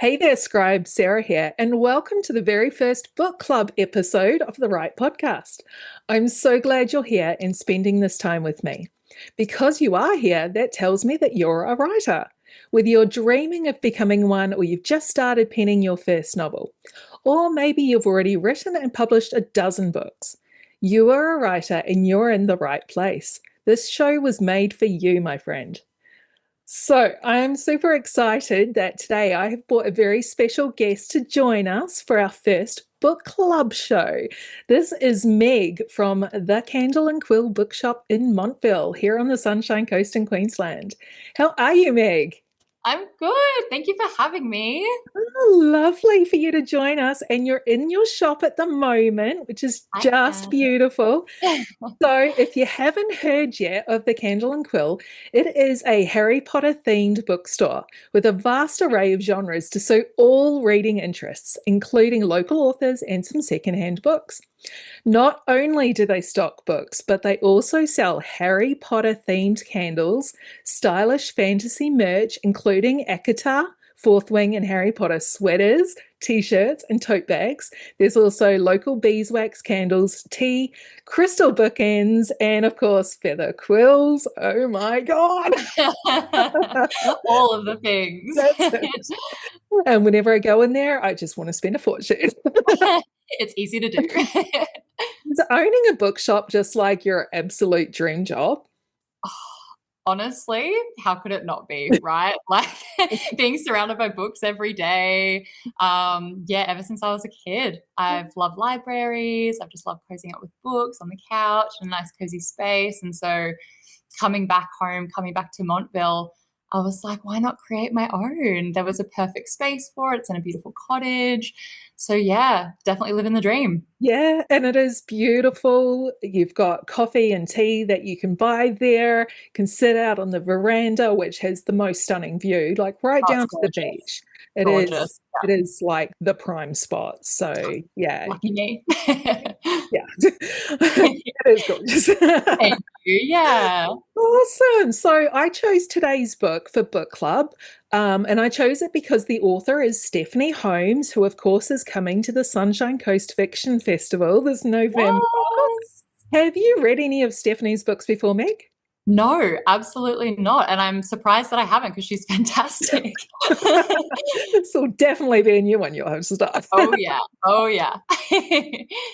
Hey there, Scribe Sarah here, and welcome to the very first book club episode of the Right Podcast. I'm so glad you're here and spending this time with me. Because you are here, that tells me that you're a writer. Whether you're dreaming of becoming one or you've just started penning your first novel, or maybe you've already written and published a dozen books, you are a writer and you're in the right place. This show was made for you, my friend. So I'm super excited that today I have brought a very special guest to join us for our first book club show. This is Meg from the Candle and Quill bookshop in Montville, here on the Sunshine Coast in Queensland. How are you, Meg? I'm good. Thank you for having me. Oh, lovely for you to join us. And you're in your shop at the moment, which is I just am. beautiful. So, if you haven't heard yet of the Candle and Quill, it is a Harry Potter themed bookstore with a vast array of genres to suit all reading interests, including local authors and some secondhand books. Not only do they stock books, but they also sell Harry Potter themed candles, stylish fantasy merch, including ACOTAR, Fourth Wing, and Harry Potter sweaters, t-shirts, and tote bags. There's also local beeswax candles, tea, crystal bookends, and of course, feather quills. Oh my God. All of the things. That's it. And whenever I go in there, I just want to spend a fortune. It's easy to do. Is owning a bookshop just like your absolute dream job? Honestly, how could it not be, right? Like being surrounded by books every day. Yeah, ever since I was a kid, I've loved libraries. I've just loved cozying up with books on the couch in a nice cozy space. And so coming back home, coming back to Montville, I was like, why not create my own? There was a perfect space for it. It's in a beautiful cottage. So yeah, definitely living the dream. Yeah, and it is beautiful. You've got coffee and tea that you can buy there. You can sit out on the veranda, which has the most stunning view, like right Oh, it's down to the gorgeous. beach. It is Gorgeous. it is like the prime spot. So yeah, Lucky me. yeah. It is gorgeous. Thank you. Yeah. Awesome. So I chose today's book for book club, and I chose it because the author is Steffanie Holmes, who, of course, is coming to the Sunshine Coast Fiction Festival this November. Yes. Have you read any of Stephanie's books before, Meg? No, absolutely not. And I'm surprised that I haven't because she's fantastic. This will definitely be a new one you'll have to start. Oh, yeah. Oh, yeah.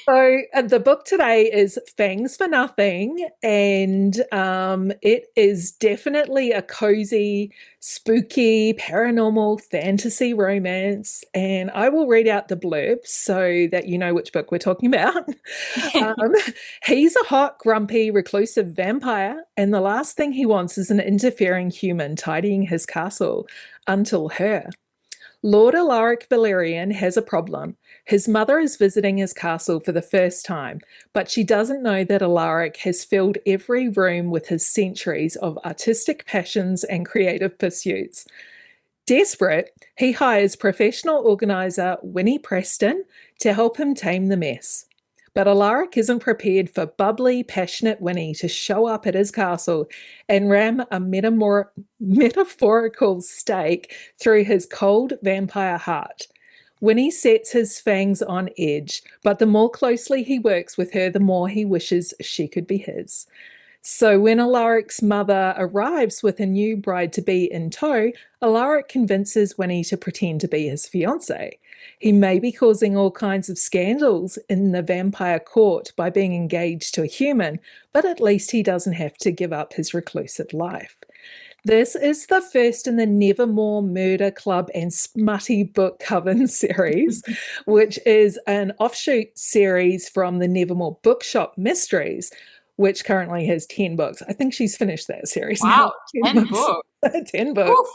So the book today is Fangs for Nothing, and it is definitely a cozy, spooky, paranormal fantasy romance. And I will read out the blurb so that you know which book we're talking about. Um, he's a hot, grumpy, reclusive vampire, and the last thing he wants is an interfering human tidying his castle until her. Lord Alaric Valerian has a problem. His mother is visiting his castle for the first time, but she doesn't know that Alaric has filled every room with his centuries of artistic passions and creative pursuits. Desperate, he hires professional organizer Winnie Preston to help him tame the mess. But Alaric isn't prepared for bubbly, passionate Winnie to show up at his castle and ram a metaphorical stake through his cold vampire heart. Winnie sets his fangs on edge, but the more closely he works with her, the more he wishes she could be his. So when Alaric's mother arrives with a new bride-to-be in tow, Alaric convinces Winnie to pretend to be his fiancée. He may be causing all kinds of scandals in the vampire court by being engaged to a human, but at least he doesn't have to give up his reclusive life. This is the first in the Nevermore Murder Club and Smutty Book Coven series, which is an offshoot series from the Nevermore Bookshop Mysteries, which currently has 10 books. I think she's finished that series now. Wow. 10 10 books. books. 10 books.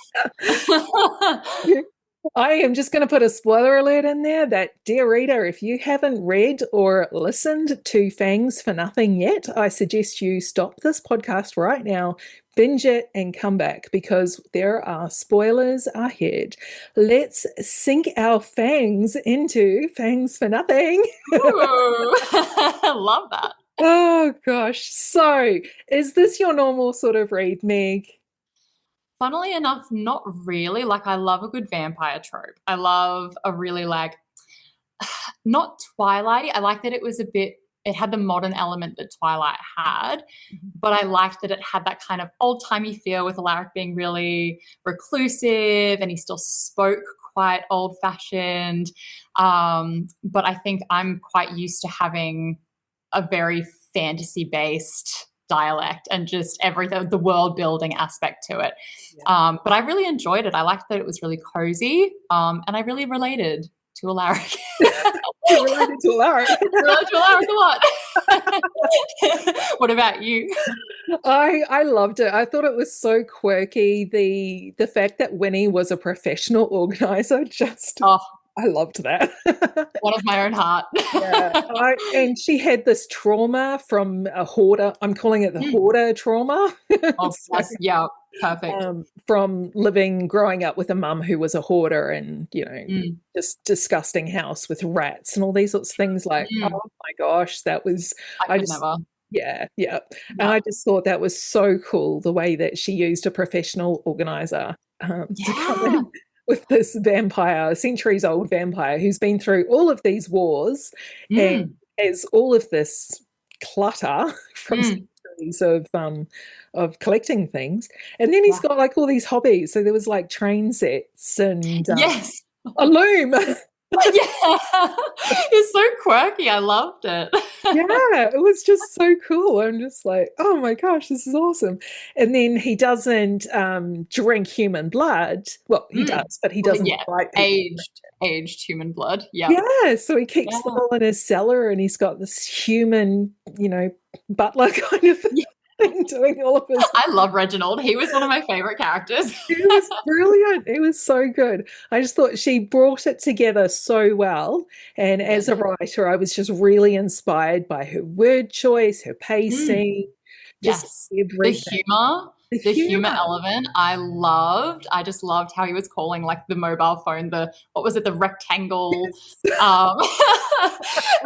I am just going to put a spoiler alert in there that, dear reader, if you haven't read or listened to Fangs for Nothing yet, I suggest you stop this podcast right now, binge it, and come back because there are spoilers ahead. Let's sink our fangs into Fangs for Nothing. Ooh. Love that. Oh gosh. So, is this your normal sort of read, Meg? Funnily enough, not really. Like, I love a good vampire trope. I love a really like not Twilighty. I like that it was a bit, it had the modern element that Twilight had, but I liked that it had that kind of old-timey feel with Alaric being really reclusive and he still spoke quite old-fashioned. But I think I'm quite used to having a very fantasy-based dialect and just everything, the world building aspect to it. Yeah. But I really enjoyed it. I liked that it was really cozy, and I really related to Alaric. You related to Alaric. Related to Alaric a lot. What about you? I loved it. I thought it was so quirky. The fact that Winnie was a professional organizer, just Oh, I loved that. one of my own heart. Yeah, and she had this trauma from a hoarder. I'm calling it the Mm. hoarder trauma. Oh, So, yes, yeah, perfect. from growing up with a mum who was a hoarder and, Mm, just disgusting house with rats and all these sorts of things. Like, oh mm. my gosh, that was, I I could just, never. yeah, yeah. And Yeah. I just thought that was so cool the way that she used a professional organizer to come Yeah. in with this vampire, centuries old vampire who's been through all of these wars and Mm, has all of this clutter from mm. centuries of collecting things. And then he's Yeah. got like all these hobbies. So there was like train sets and Yes. a loom. Yeah. It's so quirky. I loved it. Yeah, it was just so cool. I'm just like, oh my gosh, this is awesome. And then he doesn't drink human blood. Well, he Mm. does, but he Well, doesn't yeah, like people. aged human blood. Yep. Yeah, so he keeps them Yeah. all in his cellar and he's got this human, butler kind of Yeah. thing doing all of his. I love Reginald. He was one of my favorite characters. It was brilliant. It was so good. I just thought she brought it together so well. And Yeah. as a writer, I was just really inspired by her word choice, her Mm. pacing, just Yes. The everything. humor, The the humor humor. element, I loved. I just loved how he was calling like the mobile phone, what was it, the rectangle, um,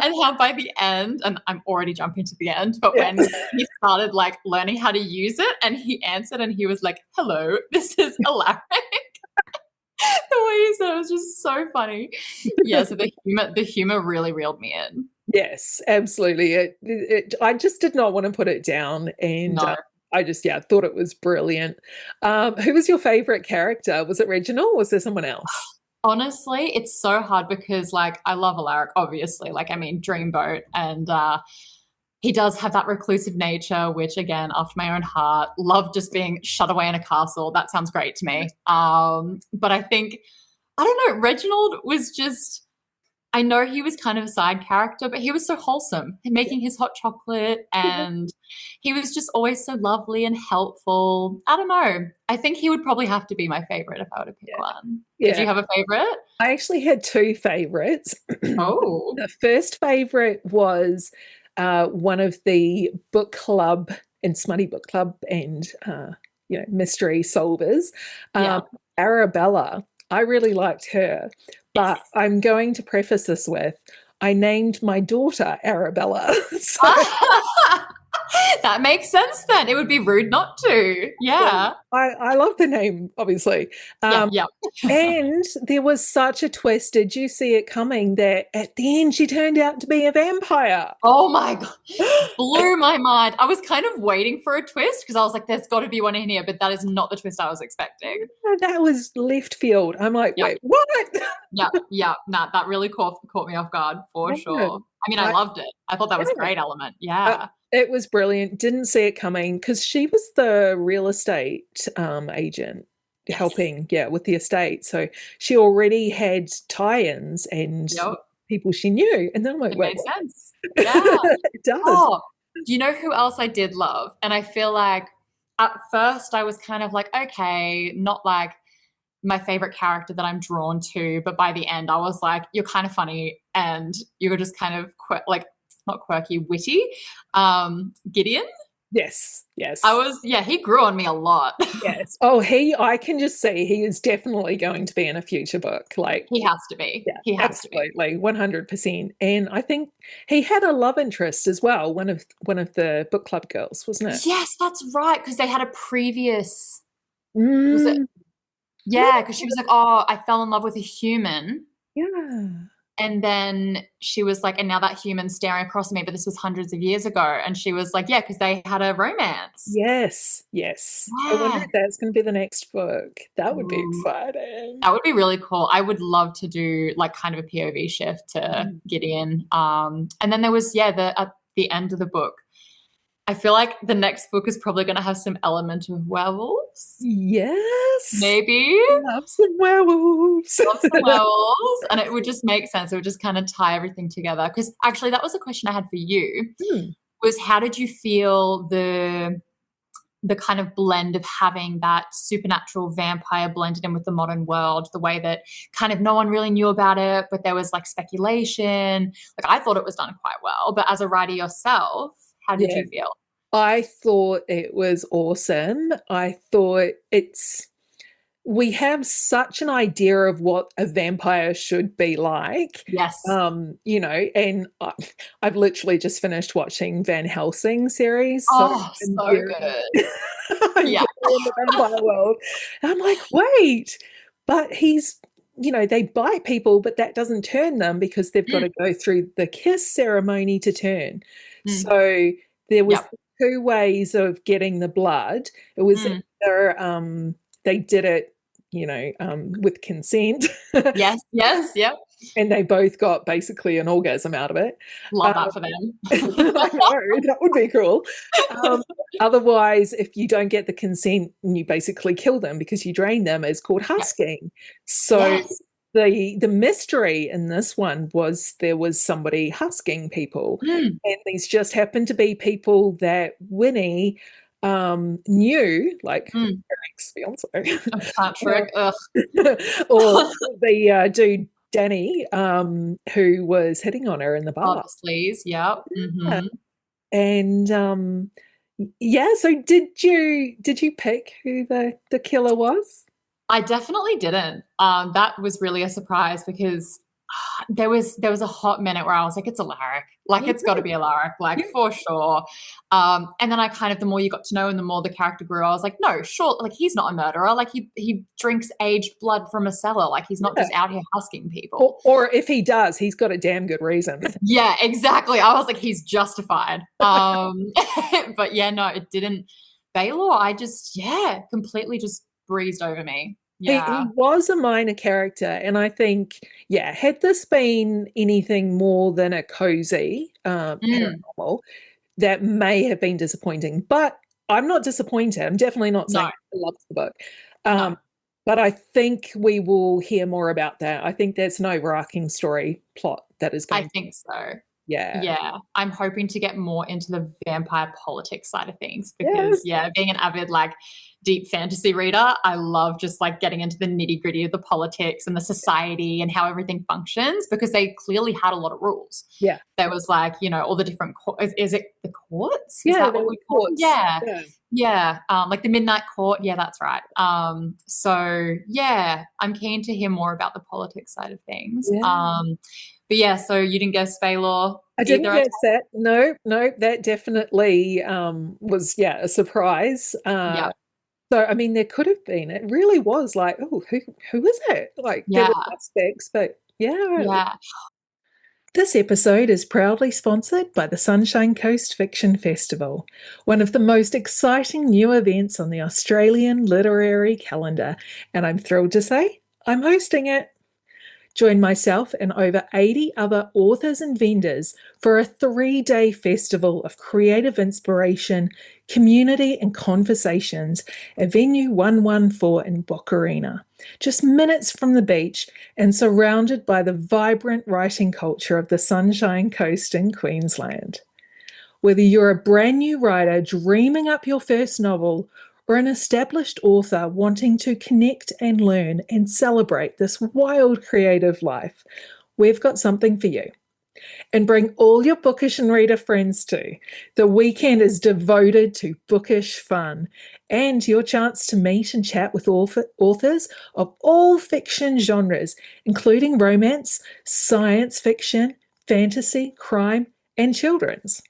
and how by the end, and I'm already jumping to the end, but Yeah. when he started like learning how to use it and he answered and he was like, "Hello, this is Alaric." The way he said it was just so funny. Yeah, so the humor really reeled me in. Yes, absolutely. I just did not want to put it down, and No. I just, yeah, thought it was brilliant. Who was your favorite character? Was it Reginald? Or was there someone else? Honestly, it's so hard because like I love Alaric, obviously. Like I mean, Dreamboat, and he does have that reclusive nature, which again, after my own heart, love just being shut away in a castle. That sounds great to me. But I think I don't know, Reginald was just I know he was kind of a side character, but he was so wholesome, making his hot chocolate, and he was just always so lovely and helpful. I don't know. I think he would probably have to be my favorite if I were to pick Yeah, one. Did yeah. you have a favorite? I actually had two favorites. Oh, The first favorite was one of the book club and smutty book club and mystery solvers, yeah. Arabella. I really liked her, but Yes. I'm going to preface this with I named my daughter Arabella. So That makes sense then. It would be rude not to. Yeah. I love the name, obviously. Yeah, Um, yeah. and there was such a twist. Did you see it coming that at the end she turned out to be a vampire? Oh my God. Blew my mind. I was kind of waiting for a twist because I was like, there's got to be one in here, but that is not the twist I was expecting. That was left field. I'm like, Yeah, wait, what? yeah, yeah. Nah, that really caught me off guard for Yeah. sure. I mean, I I, loved it. I thought that was a yeah. great element. Uh, Yeah. it was brilliant. Didn't see it coming because she was the real estate agent Yes. helping, yeah, with the estate. So she already had tie-ins and Yep. people she knew. And then I'm like, It wait, made what? sense. Yeah. It does. Oh, do you know who else I did love? And I feel like at first I was kind of like, okay, not like my favorite character that I'm drawn to, but by the end I was like, you're kind of funny and you were just kind of like not quirky, witty. Gideon. Yes, I yes. was, yeah, he grew on me a lot. Yes. Oh, I can just see he is definitely going to be in a future book. Like, He has to be. yeah, He has to be. absolutely, 100%. And I think he had a love interest as well, one of the book club girls, wasn't it? Yes, that's right. Because they had a previous Was it? Mm. Yeah, because she was like, "Oh, I fell in love with a human." Yeah. And then she was like, and now that human's staring across me, but this was hundreds of years ago. And she was like, yeah, because they had a romance. Yes. Yes. I wonder Yeah. if that's going to be the next book. That would be Ooh, exciting. that would be really cool. I would love to do like kind of a POV shift to Mm. Gideon. And then there was, yeah, the at the end of the book, I feel like the next book is probably going to have some element of werewolves. Yes. Maybe. Love some werewolves. Love some werewolves. And it would just make sense. It would just kind of tie everything together. Because actually, that was a question I had for you. Hmm. Was how did you feel the kind of blend of having that supernatural vampire blended in with the modern world, the way that kind of no one really knew about it, but there was like speculation. Like I thought it was done quite well, but as a writer yourself, how did Yeah. you feel? I thought it was awesome. I thought we have such an idea of what a vampire should be like. Yes. And I've literally just finished watching Van Helsing series, so Oh, I'm so very, good. I'm Yeah. very in the vampire world. And I'm like, wait, but they bite people, but that doesn't turn them because they've got Mm, to go through the kiss ceremony to turn. mm, So there was yep. two ways of getting the blood. It was Mm, either they did it, with consent, yes. Yes. Yep. and they both got basically an orgasm out of it. Love Um, that for them. I know, that would be cool. Um, Otherwise, if you don't get the consent and you basically kill them because you drain them, it's called Yep. husking. So Yes. the mystery in this one was there was somebody husking people, Mm. and these just happened to be people that Winnie knew, like her Mm. ex-fiance, Oh, Patrick. Ugh. or the dude Danny, who was hitting on her in the Oh, bar. the sleaze. Yep. Yeah. Mm-hmm. And yeah, so did you pick who the killer was? I definitely didn't. That was really a surprise because there was a hot minute where I was like, it's Alaric. Like Yeah, it's got to be Alaric, like yeah, for sure. And then I kind of the more you got to know and the more the character grew, I was like, no, sure, like he's not a murderer. Like he drinks aged blood from a cellar. Like he's not yeah. just out here husking people. Or if he does, he's got a damn good reason. Yeah, exactly. I was like, he's justified. But yeah, no, it didn't. Baylor, I just completely just breezed over me. He Yeah. was a minor character, and I think, yeah, had this been anything more than a cozy Mm, paranormal, that may have been disappointing. But I'm not disappointed. I'm definitely not no, saying I love the book. no. But I think we will hear more about that. I think there's an overarching story plot that is I going to, think so. yeah. Yeah, I'm hoping to get more into the vampire politics side of things because, Yes. yeah, being an avid, like, deep fantasy reader, I love just like getting into the nitty gritty of the politics and the society and how everything functions because they clearly had a lot of rules. Yeah. There was like, all the different is it the courts? Is Yeah, that there what were we call them? courts. Yeah. Yeah. Yeah. Like the Midnight Court. Yeah, that's right. So yeah, I'm keen to hear more about the politics side of things. Yeah. But yeah, so you didn't guess Baylor I didn't either, I guess that. No, no, that definitely was, yeah, a surprise. Yeah. So I mean, there could have been. It really was like, oh, who is it? Like there were Yeah. suspects, but yeah. Yeah. This episode is proudly sponsored by the Sunshine Coast Fiction Festival, one of the most exciting new events on the Australian literary calendar, and I'm thrilled to say I'm hosting it. Join myself and over 80 other authors and vendors for a 3-day festival of creative inspiration, community, and conversations at Venue 114 in Bocarina, just minutes from the beach and surrounded by the vibrant writing culture of the Sunshine Coast in Queensland. Whether you're a brand new writer dreaming up your first novel or an established author wanting to connect and learn and celebrate this wild creative life, we've got something for you. And bring all your bookish and reader friends too. The weekend is devoted to bookish fun and your chance to meet and chat with authors of all fiction genres, including romance, science fiction, fantasy, crime, and children's.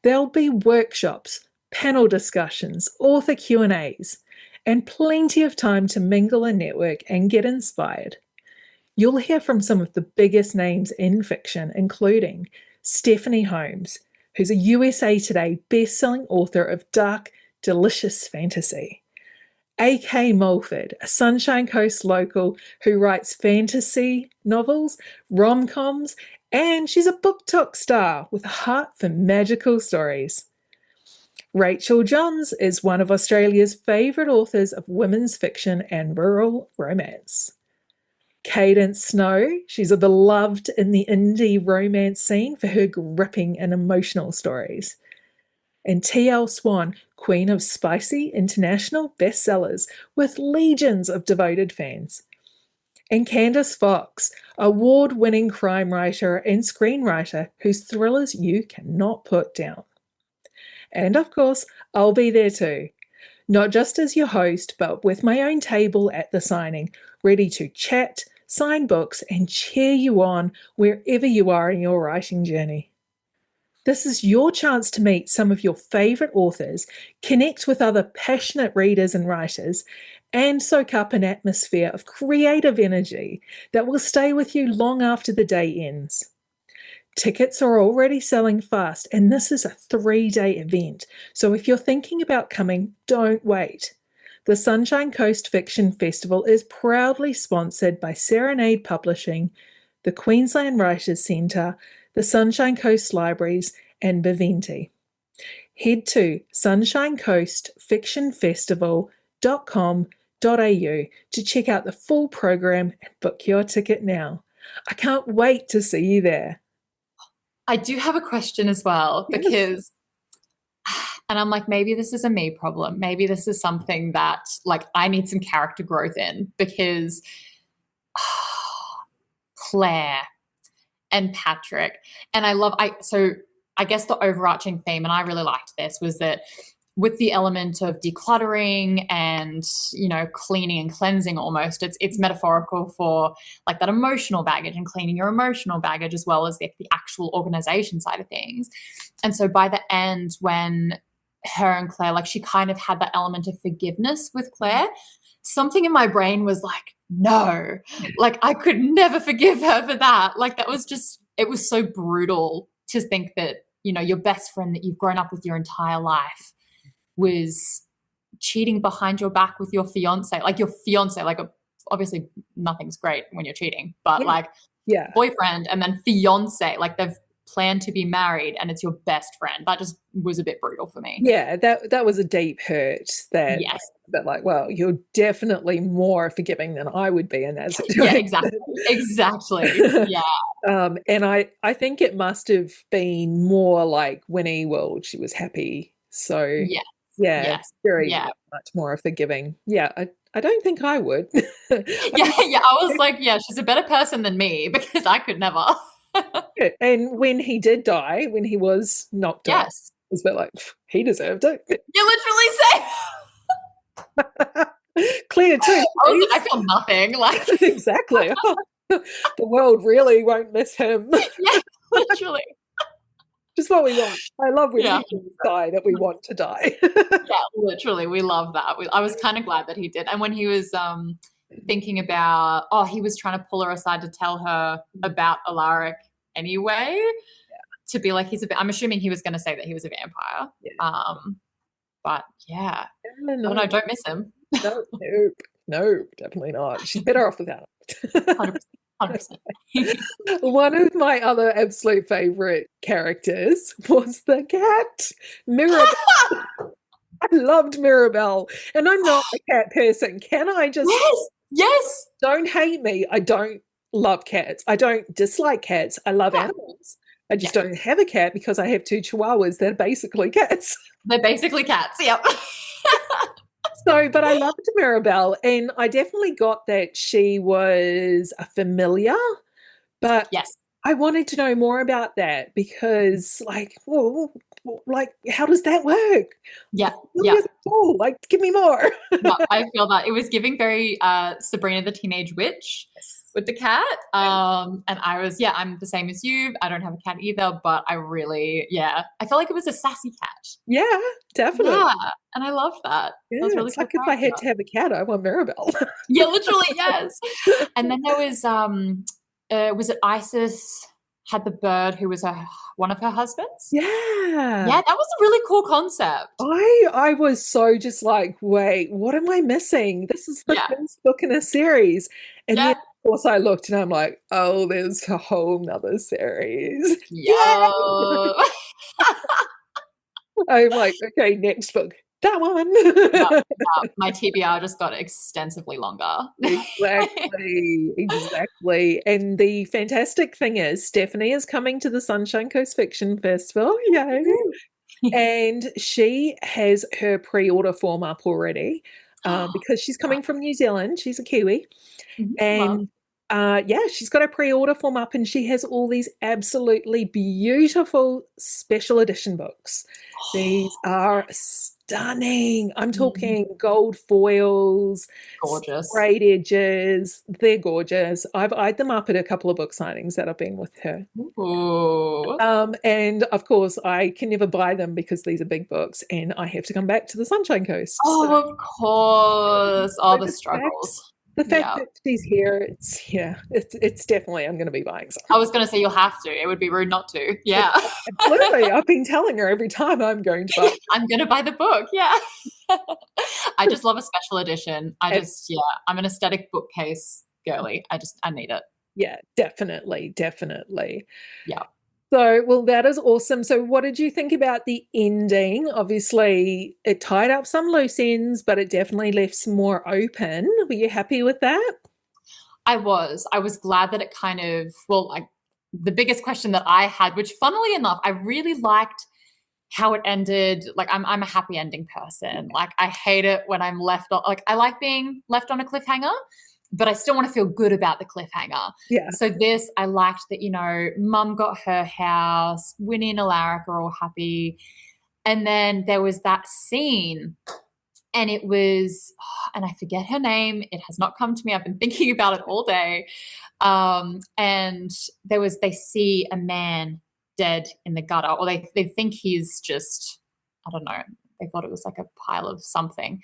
There'll be workshops, panel discussions, author Q&As, and plenty of time to mingle and network and get inspired. You'll hear from some of the biggest names in fiction, including Steffanie Holmes, who's a USA Today best-selling author of dark, delicious fantasy. A.K. Mulford, a Sunshine Coast local who writes fantasy novels, rom-coms, and she's a BookTok star with a heart for magical stories. Rachel Johns is one of Australia's favourite authors of women's fiction and rural romance. Cadence Snow, she's a beloved in the indie romance scene for her gripping and emotional stories. And T.L. Swan, queen of spicy international bestsellers with legions of devoted fans. And Candice Fox, award-winning crime writer and screenwriter whose thrillers you cannot put down. And of course, I'll be there too. Not just as your host, but with my own table at the signing, ready to chat, sign books, and cheer you on wherever you are in your writing journey. This is your chance to meet some of your favourite authors, connect with other passionate readers and writers, and soak up an atmosphere of creative energy that will stay with you long after the day ends. Tickets are already selling fast, and this is a 3-day event, so if you're thinking about coming, don't wait. The Sunshine Coast Fiction Festival is proudly sponsored by Serenade Publishing, the Queensland Writers Centre, the Sunshine Coast Libraries, and Baventi. Head to sunshinecoastfictionfestival.com.au to check out the full program and book your ticket now. I can't wait to see you there. I do have a question as well, because, and I'm like, maybe this is a me problem. Maybe this is something that like I need some character growth in, because Claire and Patrick, and so I guess the overarching theme, and I really liked this, was that with the element of decluttering and, you know, cleaning and cleansing, almost it's metaphorical for like that emotional baggage and cleaning your emotional baggage, as well as the actual organization side of things. And so by the end, when her and Claire, like, she kind of had that element of forgiveness with Claire, something in my brain was like, no, like I could never forgive her for that. Like that was just, it was so brutal to think that, you know, your best friend that you've grown up with your entire life was cheating behind your back with your fiance. Like your fiance, like obviously nothing's great when you're cheating, but boyfriend and then fiance, like they've planned to be married and it's your best friend. That just was a bit brutal for me. Yeah, that was a deep hurt. That like, well, you're definitely more forgiving than I would be in that situation. Yeah, exactly. Yeah. And I think it must have been more like Winnie World. She was happy. So it's very much more forgiving. Yeah, I don't think I would. I was like, yeah, she's a better person than me, because I could never. And when he did die, when he was knocked out, it was a bit like, he deserved it. You literally say. Claire too. I feel nothing. Like exactly. The world really won't miss him. Yeah, literally. Just what we want. I love when people die that we want to die. Yeah, literally. We love that. I was kind of glad that he did. And when he was thinking about, he was trying to pull her aside to tell her about Alaric anyway, to be like, I'm assuming he was going to say that he was a vampire. Yeah. But yeah, no, don't miss him. No, definitely not. She's better off without it. 100%. One of my other absolute favorite characters was the cat, Mirabelle. I loved Mirabelle, and I'm not a cat person. Can I just yes don't hate me? I don't love cats. I don't dislike cats. I love animals. I just don't have a cat because I have 2 chihuahuas that are basically cats. They're basically cats. Yep. So, but I loved Mirabelle, and I definitely got that she was a familiar, but I wanted to know more about that, because like, how does that work? Yeah. Like, give me more. I feel that it was giving very Sabrina the Teenage Witch, with the cat. And I was, yeah, I'm the same as you. I don't have a cat either, but I really, yeah, I felt like it was a sassy cat. Yeah, definitely. Yeah, and I love that. That was Yeah, a really it's cool like if I had character. to have a cat, I want Mirabelle. Yeah, literally, yes. And then there was it Isis had the bird who was one of her husbands? Yeah. Yeah, that was a really cool concept. I was so just like, wait, what am I missing? This is the Yeah, first book in a series. And then yeah, of course I looked and I'm like, oh, there's a whole nother series. yeah. I'm like, okay, next book. That one. Yep, my TBR just got extensively longer. Exactly, exactly. And the fantastic thing is, Stephanie is coming to the Sunshine Coast Fiction Festival. Yay. And she has her pre-order form up already because she's coming from New Zealand. She's a Kiwi. Love. And yeah, she's got a pre-order form up and she has all these absolutely beautiful special edition books. These are stunning. I'm talking gold foils, Gorgeous. sprayed edges. They're gorgeous. I've eyed them up at a couple of book signings that I've been with her. Ooh. And of course, I can never buy them because these are big books and I have to come back to the Sunshine Coast. So, Oh, of course. All so the struggles. the fact Yeah. that she's here, it's definitely I'm going to be buying some. I was going to say you'll have to. It would be rude not to. Yeah. Absolutely, I've been telling her every time I'm going to buy. I'm going to buy the book. Yeah. I just love a special edition. Yeah, I'm an aesthetic bookcase girly. I need it. Yeah, definitely, definitely. Yeah. So, well, that is awesome. So, what did you think about the ending? Obviously, it tied up some loose ends, but it definitely left some more open. Were you happy with that? I was glad that it kind of, well, like the biggest question that I had, which funnily enough, I really liked how it ended. Like I'm a happy ending person. Like I hate it when I'm left on, like I like being left on a cliffhanger, but I still want to feel good about the cliffhanger. Yeah. So this, I liked that, mum got her house, Winnie and Alaric are all happy. And then there was that scene and it was, and I forget her name. It has not come to me. I've been thinking about it all day. And they see a man dead in the gutter, or they think he's just, I don't know, they thought it was like a pile of something.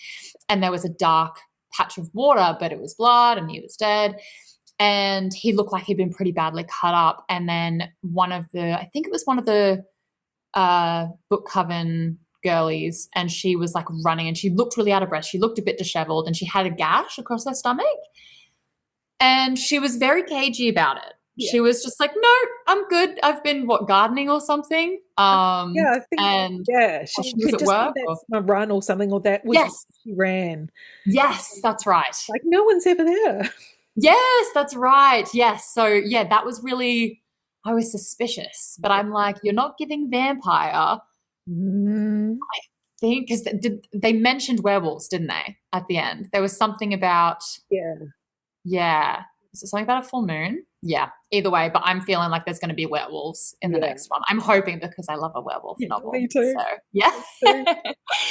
And there was a dark patch of water, but it was blood and he was dead. And he looked like he'd been pretty badly cut up. And then I think it was one of the book coven girlies, and she was like running and she looked really out of breath. She looked a bit disheveled and she had a gash across her stomach. And she was very cagey about it. Yeah. She was just like, no, I'm good. I've been gardening or something. Yeah, I think And she she was had at just work. come back from a run or something, or that was Yes, she ran. yes, that's right. Like no one's ever there. Yes, that's right. Yes. So yeah, that was really, I was suspicious, but I'm like, you're not giving vampire. Mm, I think because they mentioned werewolves, didn't they? At the end, there was something about, yeah. yeah. Is it something about a full moon? Yeah. Either way, but I'm feeling like there's going to be werewolves in the Yeah. next one. I'm hoping because I love a werewolf novel. Me too. So yeah. Me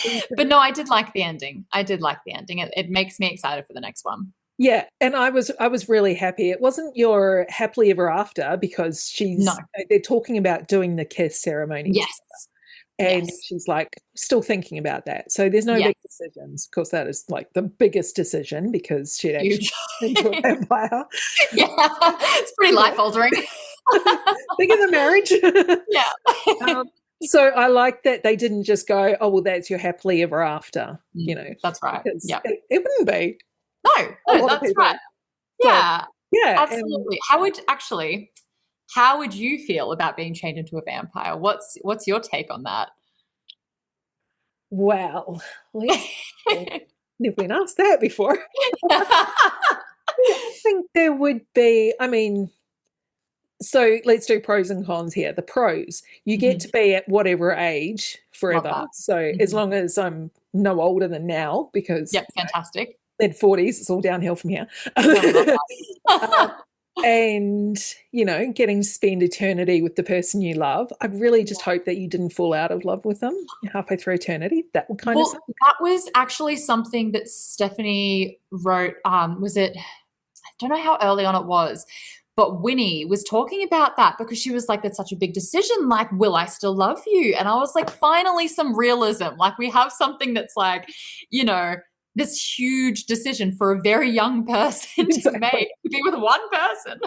too. But no, I did like the ending. It makes me excited for the next one. Yeah, and I was really happy. It wasn't your happily ever after because No. they're talking about doing the kiss ceremony. Yes. And Yes. she's like still thinking about that. So there's no Yes. big decisions. Of course, that is like the biggest decision because she'd actually Huge. into a vampire. Yeah. It's pretty life altering. Bigger than marriage. Yeah. So I like that they didn't just go, oh, well, that's your happily ever after, That's right. Yeah. It wouldn't be. No, that's right. Yeah. Yeah. Absolutely. How would you feel about being changed into a vampire? What's your take on that? Well, never been asked that before. I think there would be, so let's do pros and cons here. The pros, you get to be at whatever age forever. So as long as I'm no older than now, because fantastic. Mid-40s, it's all downhill from here. And, getting to spend eternity with the person you love. I really just hope that you didn't fall out of love with them halfway through eternity. That would kind of suck. That was actually something that Steffanie wrote. Was it, don't know how early on it was, but Winnie was talking about that because she was like, that's such a big decision. Like, will I still love you? And I was like, finally, some realism. Like, we have something that's like, you know, this huge decision for a very young person to Exactly. make, to be with one person.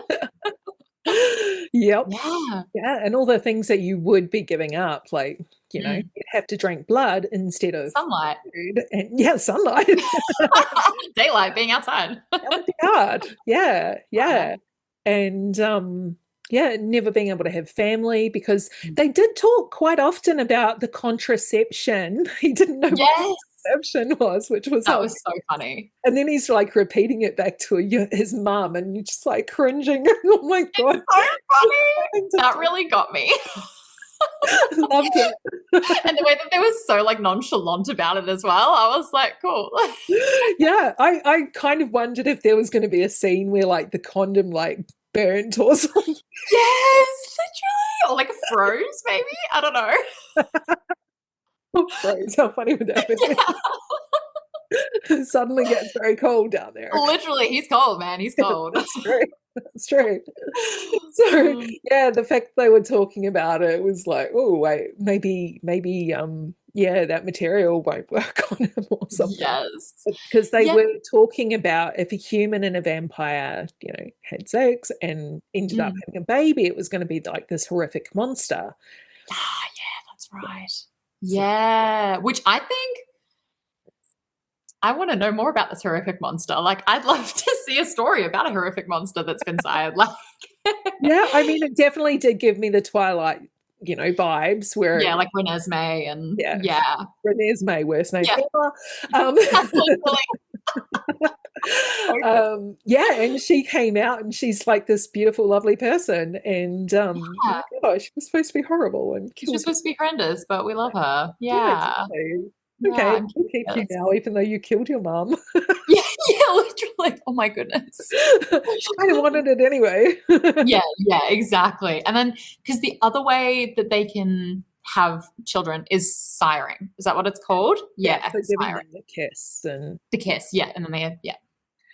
Yep. Yeah. Yeah, and all the things that you would be giving up, like, Mm. you'd have to drink blood instead of Sunlight. food. And yeah, sunlight. Daylight, being outside. That would be hard. Yeah, Yeah. yeah. And yeah, never being able to have family because they did talk quite often about the contraception. He didn't know what Yes. contraception was, which was That hilarious. was so funny. And then he's like repeating it back to his mum, and you're just like cringing. Oh my God. So funny. That really got me. Loved it. And the way that they were so like nonchalant about it as well, I was like, cool. Yeah, I kind of wondered if there was going to be a scene where like the condom like burnt or something. Yes, literally. Or like froze, maybe. I don't know. Froze. How funny would that be? Yeah. It suddenly gets very cold down there. Literally, he's cold, man. He's cold. That's true. That's true. So yeah, the fact they were talking about it was like, oh wait, maybe yeah, that material won't work on him or something. Yes. Because they Yeah. were talking about if a human and a vampire, had sex and ended up having a baby, it was going to be like this horrific monster. Ah, yeah, that's right. Yeah. Which I think I want to know more about this horrific monster. Like, I'd love to see a story about a horrific monster that's been sired. Like, Yeah, I mean, it definitely did give me the Twilight, vibes where, yeah, like Renesmee and yeah, yeah. Renesmee, worst name Yeah. ever. Yeah, and she came out and she's like this beautiful, lovely person. And oh my gosh, she was supposed to be horrible and She's killed. supposed to be horrendous, but we love her. Yeah, Yeah. exactly. Yeah, Okay, I'm we'll keep you curious. now, even though you killed your mum. Yeah, yeah, literally. Oh my goodness. She kind of wanted it anyway. Yeah, yeah, exactly. And then, because the other way that they can have children is siring. Is that what it's called? Yeah, So giving siring. them the kiss, and The kiss, yeah. And then they have, yeah.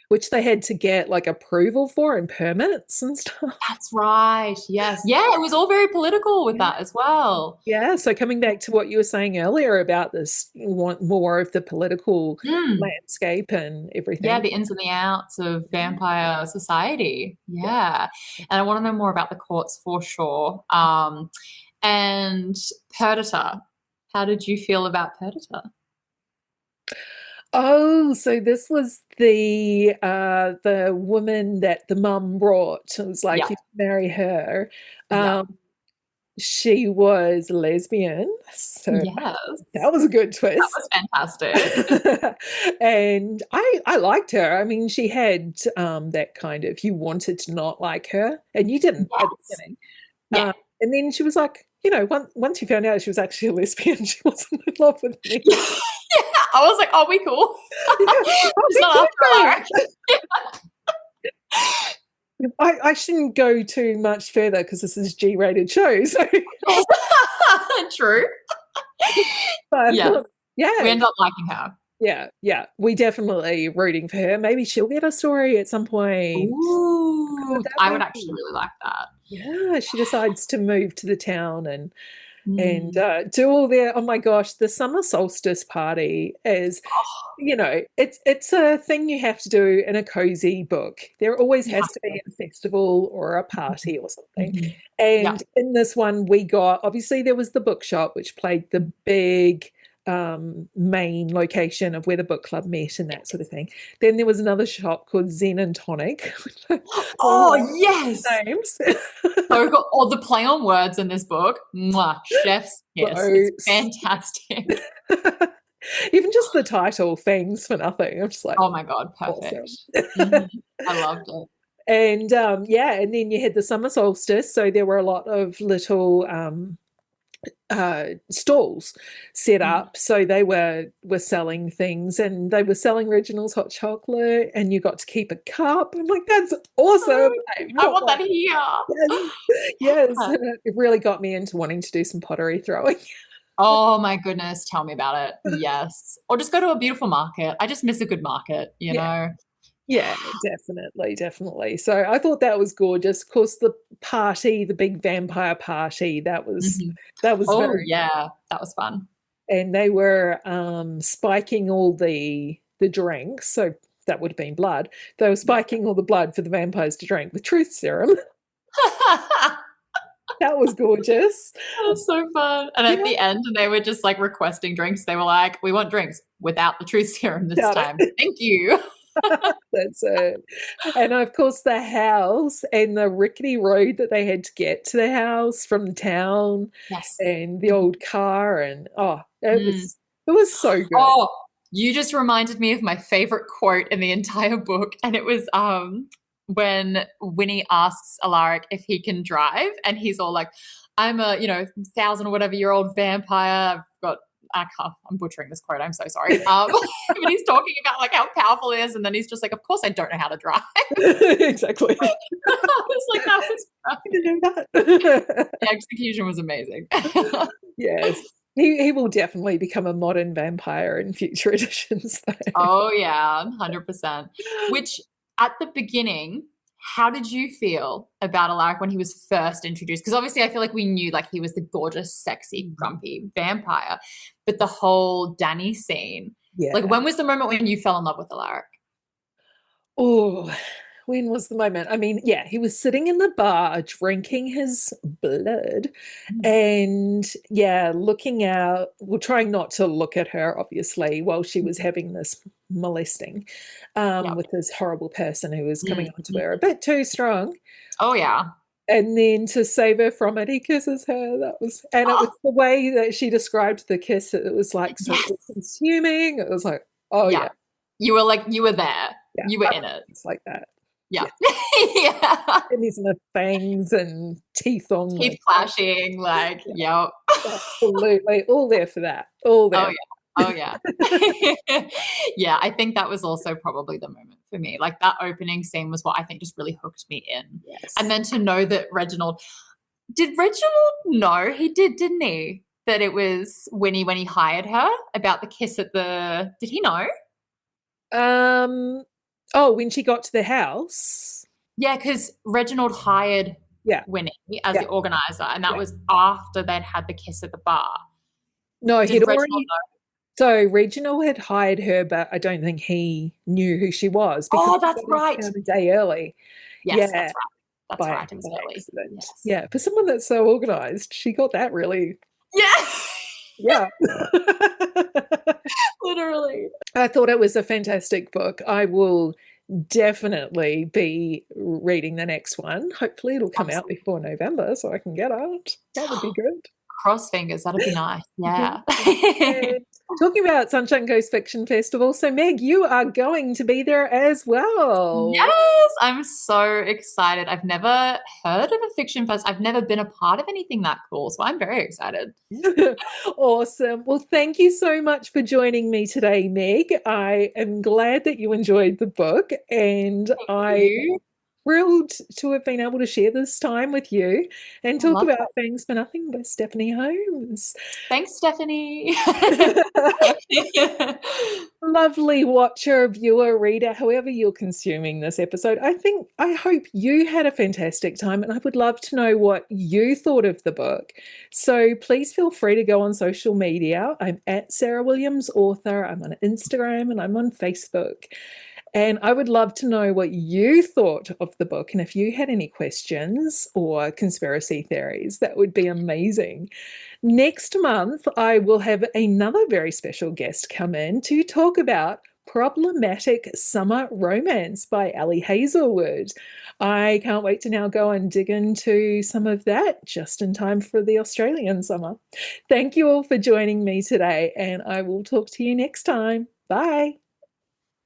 which they had to get like approval for and permits and stuff. That's right. Yes. Yeah, it was all very political with that as well. Yeah, so coming back to what you were saying earlier about this, you want more of the political landscape and everything. Yeah, the ins and the outs of vampire society. Yeah. And I want to know more about the courts for sure. And Perdita. How did you feel about Perdita? Oh, so this was the woman that the mum brought. It was like Yeah. you marry her. Yeah. She was lesbian, so Yes. that was a good That twist. was fantastic. And I liked her. I mean, she had that kind of you wanted to not like her, and you didn't at the Yes. beginning. Yeah. And then she was like, once you found out she was actually a lesbian, she wasn't in love with me. Yeah. I was like, oh, we cool. It's not after I shouldn't go too much further because this is G-rated show. So, True. but, Yeah. yeah, We end up liking her. yeah, we definitely rooting for her. Maybe she'll get a story at some point. Ooh, I would actually really like that. Yeah, she decides to move to the town and Mm. do all their, oh my gosh, the summer solstice party is, it's a thing you have to do in a cozy book. There always You has have to be a festival or a party or something. Mhm. Yeah. And in this one, we got, obviously, there was the bookshop, which played the big main location of where the book club met and that sort of thing. Then there was another shop called Zen and Tonic. Oh, yes. Names. So good. Oh, the play on words in this book. Mwah, chef's kiss. It's fantastic. Even just the title, Fangs for Nothing. I'm just like, Oh my God, perfect. awesome. I loved it. And yeah, and then you had the summer solstice, so there were a lot of little stalls set up, so they were selling things, and they were selling Reginald's hot chocolate, and you got to keep a cup. I'm like, that's awesome. I want that here. Yes, it really got me into wanting to do some pottery throwing. Oh my goodness, tell me about it. Yes. Or just go to a beautiful market. I just miss a good market, you know? Yeah, definitely, definitely. So I thought that was gorgeous. Of course, the party, the big vampire party, Mhm. that was Oh, very, yeah, that was fun. and they were spiking all the drinks. So that would have been blood. They were Yeah. spiking all the blood for the vampires to drink with truth serum. That was gorgeous. That was so fun. And at Yeah, the end, they were just like requesting drinks. They were like, we want drinks without the truth serum this got time. it. Thank you. That's it. And of course, the house and the rickety road that they had to get to the house from the town, Yes. and the old car, and oh, Mm. it was so good. Oh, you just reminded me of my favorite quote in the entire book. And it was when Winnie asks Alaric if he can drive, and he's all like, I'm a, 1,000 or whatever year old vampire. I'm butchering this quote. I'm so sorry. But he's talking about like how powerful he is, and then he's just like, of course I don't know how to drive. Exactly. I was like, that was I perfect. didn't know that. The execution was amazing. Yes. He will definitely become a modern vampire in future editions, though. Oh yeah, 100%. Which at the beginning, how did you feel about Alaric when he was first introduced? Because obviously I feel like we knew like he was the gorgeous, sexy, grumpy vampire, but the whole Danny scene, like Yeah. when was the moment when you fell in love with Alaric? Oh, when was the moment? I mean, yeah, he was sitting in the bar drinking his blood Mm. and, yeah, looking out, well, trying not to look at her, obviously, while she was having this molesting Yep. with this horrible person who was coming Mm. on to her a bit too strong. Oh yeah. And then to save her from it, he kisses her. And it was the way that she described the kiss. It was like so Yes. consuming. It was like, oh, Yeah. yeah, You were there. yeah, You were I in it. it's like that. Yeah. Yeah. Yeah. And these are fangs and teeth on Teeth the clashing, like, yeah, yep. absolutely all there for that. All Oh there. yeah. Oh yeah. Yeah, I think that was also probably the moment for me. Like that opening scene was what I think just really hooked me in. And Yes. then to know that did Reginald know? He did, didn't he? That it was Winnie when he hired her about the kiss did he know? Um. Oh, when she got to the house. Yeah, because Reginald hired Yeah. Winnie as Yeah. the organizer, and that Yeah. was after they'd had the kiss at the bar. No, Did he'd Reginald already. know? So Reginald had hired her, but I don't think he knew who she was because Oh, she that's got in right. town a day early. Yes, Yeah, that's by right. It was early. accident. Yes. Yeah, for someone that's so organized, she got that really. Yeah. Yeah. Literally. I thought it was a fantastic book. I will definitely be reading the next one. Hopefully, it'll come out Absolutely. before November so I can get it. That would be good. Cross fingers. That'd be nice. Yeah. And talking about Sunshine Coast Fiction Festival, so Meg, you are going to be there as well. Yes, I'm so excited. I've never heard of a fiction fest. I've never been a part of anything that cool. So I'm very excited. Awesome. Well, thank you so much for joining me today, Meg. I am glad that you enjoyed the book, and Thank I you. thrilled to have been able to share this time with you and I talk love about that. Things for Nothing by Steffanie Holmes. Thanks, Stephanie. Lovely watcher, viewer, reader, however you're consuming this episode. I hope you had a fantastic time, and I would love to know what you thought of the book. So please feel free to go on social media. I'm at Sarah Williams Author. I'm on Instagram and I'm on Facebook. And I would love to know what you thought of the book. And if you had any questions or conspiracy theories, that would be amazing. Next month, I will have another very special guest come in to talk about Problematic Summer Romance by Ali Hazelwood. I can't wait to now go and dig into some of that just in time for the Australian summer. Thank you all for joining me today, and I will talk to you next time. Bye.